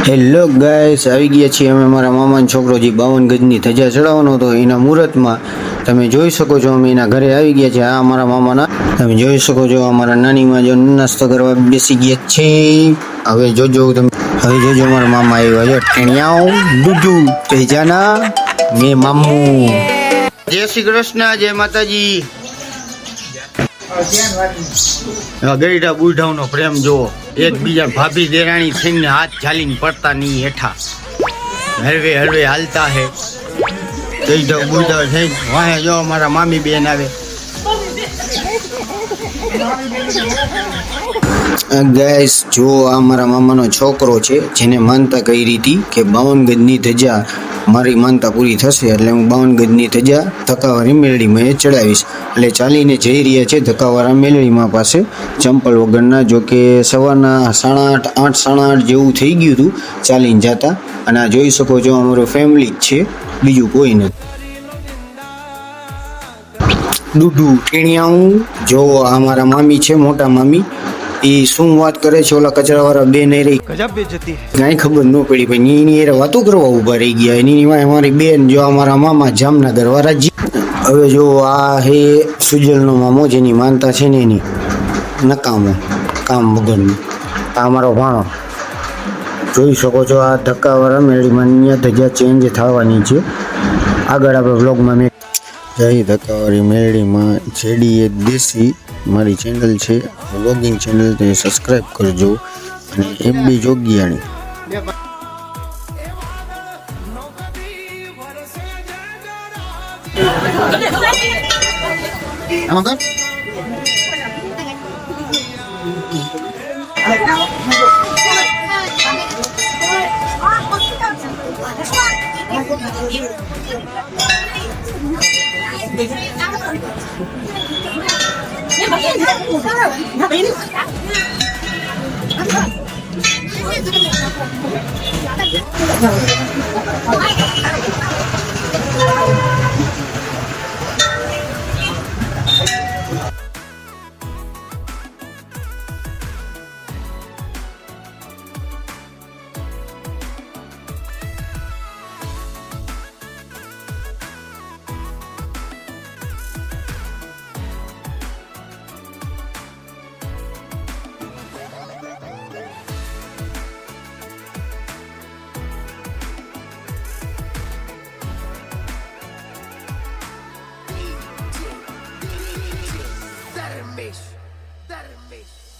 Hello guys, આવી ગયા છીએ અમે મારા મામાનો છોકરો જે 52 ગજની ધજા ચડાવવાનો હતો એના મુહૂર્તમાં. તમે જોઈ શકો છો અમે એના ઘરે આવી ગયા છે. આ અમારા મામાના, તમે જોઈ શકો છો અમારા નાનીમાં જો નાસ્તો કરવા બેસી ગયા છે. હવે જોજો અમારા મામા આવ્યા છે. ટેણિયાઓ ડુડુ તેજાના મે મામુ. જય શ્રી કૃષ્ણ, જય માતાજી. ગઈડા બુઢાઓનો પ્રેમ જોવો, એકબીજા ભાભી દેરાણી થઈને હાથ ઝાલીને પડતા નહીં હેઠા, હળવે હળવે હાલતા હે. ગઈડા બુઢા થઈને વાહે જો અમારા મામી બેન આવે. ગાઈસ જો આ મારા મામાનો છોકરો છે જેને માનતા કરી હતી કે 52 ગજની ધજા મારી માનતા પૂરી થશે એટલે હું 52 ગજની ધજા ધક્કાવાળી મેલડીમાં એ ચડાવીશ. એટલે ચાલીને જઈ રહ્યા છે ધક્કાવાળા મેલડીમાં પાસે ચંપલ વગરના. જો કે સવારના 8:30 જેવું થઈ ગયું હતું ચાલીને જતા. અને આ જોઈ શકો છો અમારું ફેમિલી જ છે, બીજું કોઈ નથી. ડુડુ ટેણિયાઉં જો આ મારા મામી છે, મોટા મામી. એ શું વાત કરે છે ઓલા કચરાવાળા બેન એ રહી કાંઈ ખબર ન પડી ભાઈ. એની એ વાતો કરવા ઊભા રહી ગયા. એની અમારી બેન જો અમારા મામા જામનગર વાળા જી. હવે જો આ હે સુજલનો મામો જેની માનતા છે ને એની નકામો કામ વગરનું. આ અમારો ભાણો જોઈ શકો છો. આ ધક્કાવાળા મેળીમાં અહીંયા ધજા ચેન્જ થવાની છે. આગળ આપણે બ્લોગમાં મેં જઈ ધક્કાવાળી મેળીમાં જેડી એ દેશી મારી ચેનલ છે, વ્લોગિંગ ચેનલ, તે સબસ્ક્રાઈબ કરજો. અને MB જોગિયાણી.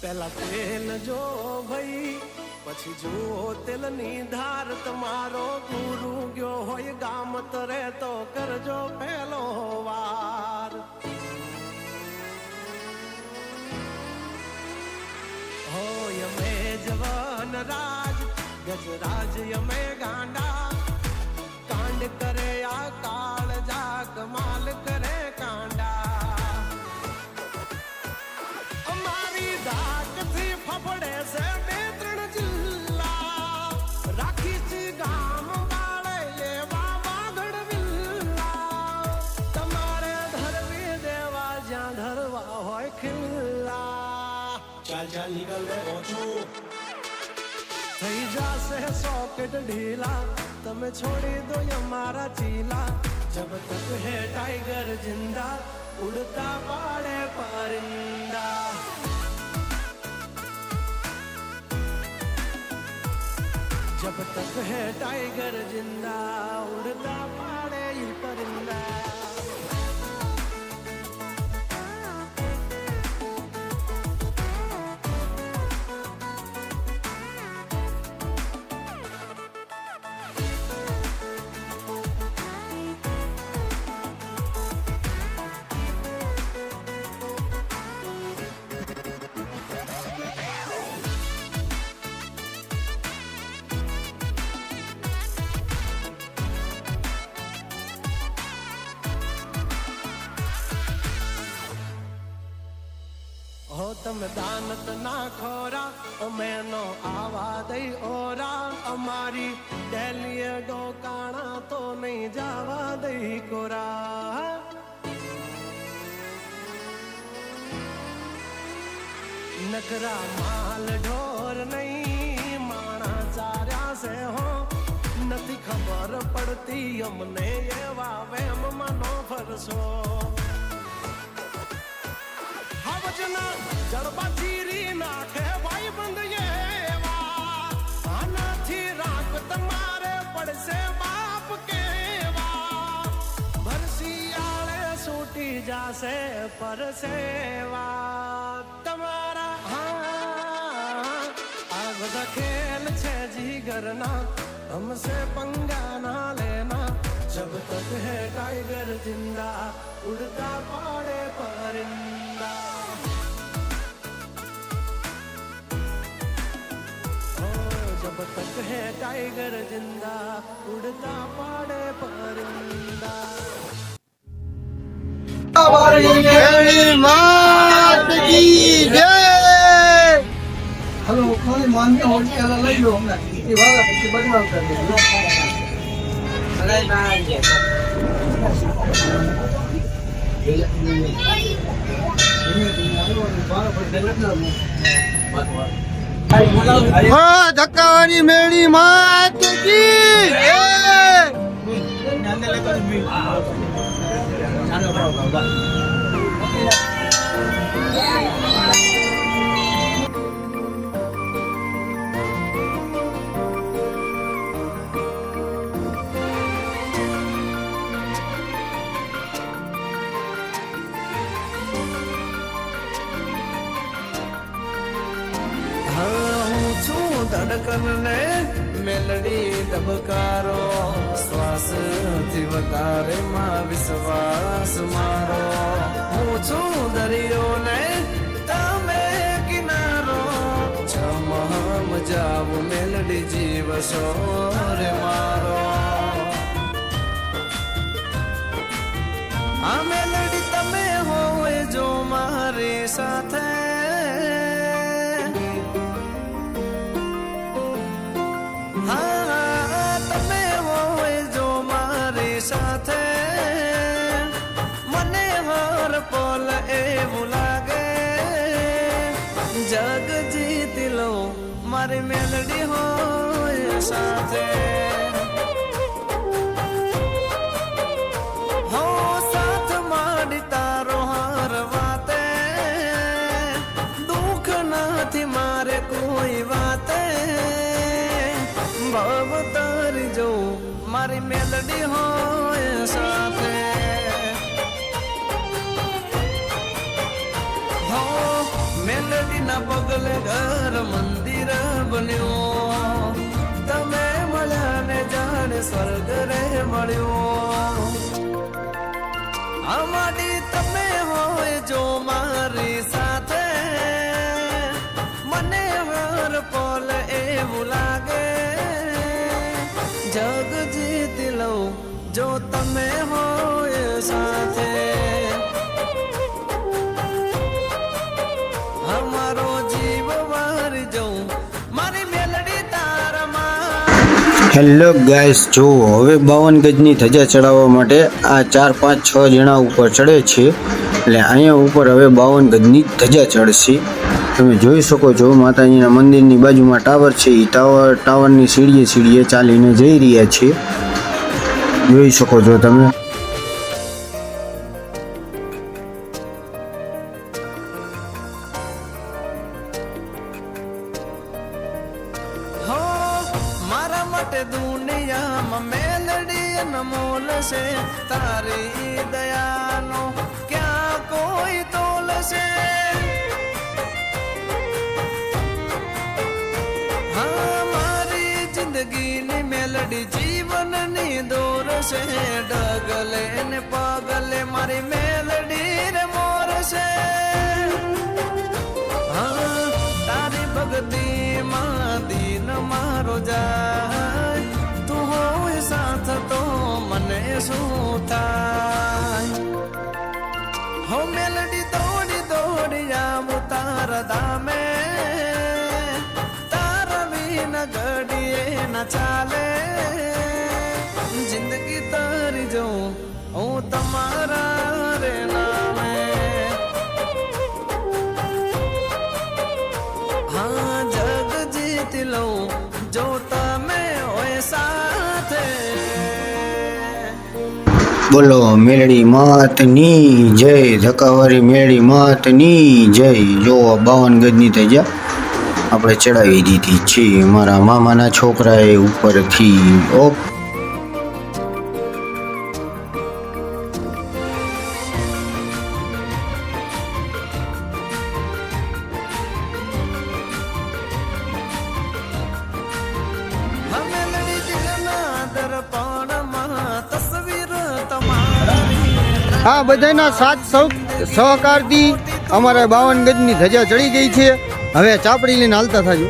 પહેલા તેલ જો ભાઈ, પછી જુઓ તેલની ધાર. તમારો ગુરુ ગયો હોય ગામ તરે તો કરજો પહેલો વાર. હોય અમે જવાન રાજ, ગજરાજ અમે ગાંડા. કાંડ કરે આ કાળજા, કમાલ કરે કાંડા. ફફડે છે 2-3 જિલ્લા, રાખી છે ગામ વાળે લેવા વાગડ વિલ્લા. તમારે ધરવી દેવા જ્યાં ધરવા હોય ખિલ્લા. ચાલ નીકળ રે ઓછું થઈ જાશે સોકેટ ઢીલા. તમે છોડી દો અમારા ચીલા. જબ તક હે ટાઈગર જિંદા, ઉડતા પાડે પરિંદા. जब तक है टाइगर जिंदा, उड़ता पाड़े ये परिंदा. હો તમે દાનત ના ખોરા, અમે નો આવા દઈ ઓરા. અમારી ડેલીએ ડોકાણા તો નહીં જવા દઈ કોરા. નકરા માલ ઢોર અમને એવા વેમમાં નો ફરશો. હવજના જડબા ચીરી નાખે ભાઈ બંધ એવા, આનાથી રાખ તમારે પડશે બાપ કેવા. ભરસિયાળે છૂટી જાશે પરસેવા તમારા. આ બધા ખેલ છે જીગરના, हमसे पंगा ना लेना. जब तक है टाइगर जिंदा उड़ता पाड़े परिंदा. जब तक है टाइगर जिंदा उड़ता पाड़े परिंदा. हेलो कोई मानते हो कि अलग लई लो हमने ये वाला પછી બદલાવ કરી દે. અરે ના હા ધક્કાવાની મેળી માત કી જય. ધડકન ને મેલડી ધબકારો, શ્વાસ થી વધારે માં વિશ્વાસ મારો. હું છું દરિયો ને તમે કિનારો, જમહમ જાવું મેલડી જીવશો રે મારો. આ મેલડી તમે હોય જો મારી સાથે, તમે હોય જો મારી સાથે, મને હર પલ એવું લાગે જગ જીતી લો મારી મેલડી હોય સાથે. હો સાથ માંડી તારો હર વાતે, દુઃખ નથી મારે કોઈ વાતે. ભાવ તારી જો મારી મેલડી હોય સાથે. હો મેલડી ના પગલે ઘર મંદિર બન્યું, તમે મળ્યા ને જાણે સ્વર્ગ રે મળ્યો. અમારી તમે હોય જો મારી સાથે, મને હર પલ એવું લાગે જગ જીતી લઉં જો તમે હોય સાથે. અમારો જીવ વારી જઉં મારી મેલડી તારામાં. હેલો ગાઈસ, જો હવે 52 ગજની ધજા ચડાવવા માટે આ 4 5 6 જણા ઉપર ચડે છે. એટલે અહીંયા ઉપર હવે 52 ગજની ધજા ચડશે. તમે જોઈ શકો છો માતાજીના મંદિરની બાજુમાં ટાવર છે. એ ટાવરની સીડીએ ચાલીને જઈ રહ્યા છે. જોઈ શકો છો તમે. હો મારા માટે દુનિયામાં મેલડી અનમોલ છે, તારી દયાનો ક્યાં કોઈ તોલ છે. હા મારી જિંદગીની મેલડી જીવનની દોર છે, ડગલે ને પગલે મારી મેલડી રે મોર છે. હા તારી ભક્તિ માં દીન મારો જાય, તું હોય સાથ તો મને શું થાય. હો મેલડી દોડી દોડી આવું તારા ધામે, તારા વિના ઘડીએ ના ચાલે. જિંદગી તારી જઉં હું તમારા રે નામે. હા જગ જીતી લઉં જો તમે હોય સાથે. બોલો મેલડી માતની જય, ધક્કાવાળી મેલડી માતની જય. જો 52 ગજની થઈ ગયા, આપણે ચડાવી દીધી છે મારા મામાના છોકરાએ ઉપરથી. ઓકે. મેલડી દિલના દર્પણમાં તસવીર તમારી. આ બધાના સાથ સહકારથી અમારે 52 ગજની ધજા ચડી ગઈ છે. હવે ચાપડી લઈને હાલતા થાજો.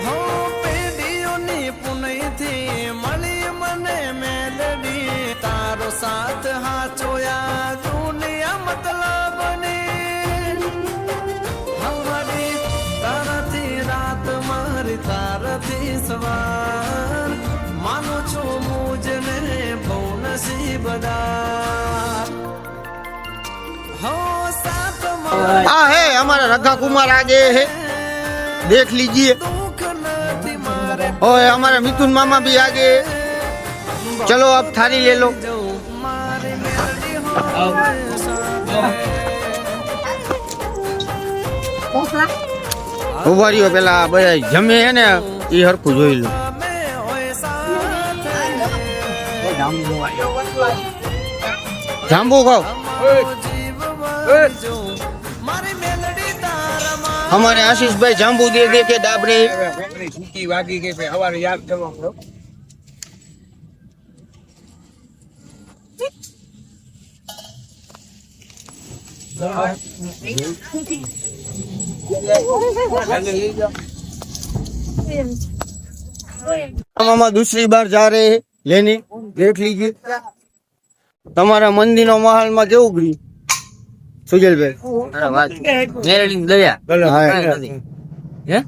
હો પેઢીઓની પુનઃથી મળી મને મેલડી, તારો સાથ હાચોયા દુનિયા મતલબની. હવારી તારાથી રાત મારી તારાથી સવાર, માનું છું મુજને બહુ નસીબદાર. હો સાથ આ હે हमारा रखा कुमार आगे है, देख लीजिए. दुख નથી મારે और हमारा मिथुन मामा भी आगे है. चलो अब थाली ले लो. જવું મારી મેલડી હોય સાથે. ઉભા રહ્યો, પેલા બધા જમે હે ને એ હરખું જોઈ લો. અમે હોય સાથે. જાંબુ ખાઓ. જીવ વાંચો મારી મેલડી તારામાં. हमारे आशीष भाई जाम्बू दे दे के डाबरे. सूखी वागी के पे हवारे याद करो करो मामा दूसरी बार जा रहे हैं लेने, देख लीजिए. તમારા મંદિરનો માહોલમાં કેવું ગયું સુજલભાઈ? મેરડી દયા હા. હે